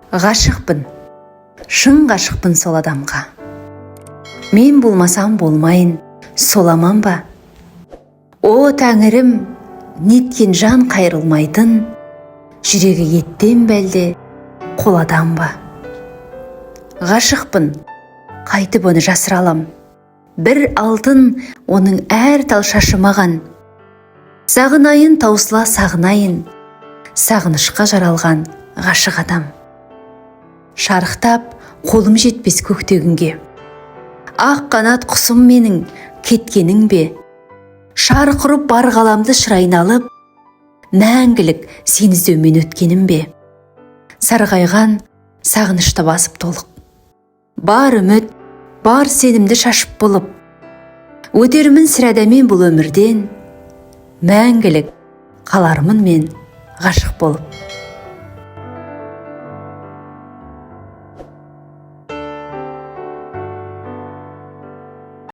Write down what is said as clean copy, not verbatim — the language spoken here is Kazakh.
Ғашықпын, шын ғашықпын сол адамға. Мен болмасам болмайын, соламан ба? О тәңірім, неткен жан қайрылмайтын, жүрегі еттен бәлде қоладан ба? Ғашықпын, қайтып оны жасыра алам. Бір алтын оның әр тал шашы маған. Сағынайын, таусыла сағынайын, сағынышқа жаралған ғашық адам. Шарықтап қолым жетпес көктегінге, ақ қанат құсым менің кеткенің бе? Шарық ұрып бар ғаламды шырайын алып, мәңгілік сені іздеумен өткенім бе? Сарғайған сағынышты басып толық, бар үміт, бар сенімді шашып болып, өтермін сірәдәмен бұл өмірден, мәңгілік қалармын мен ғашық болып.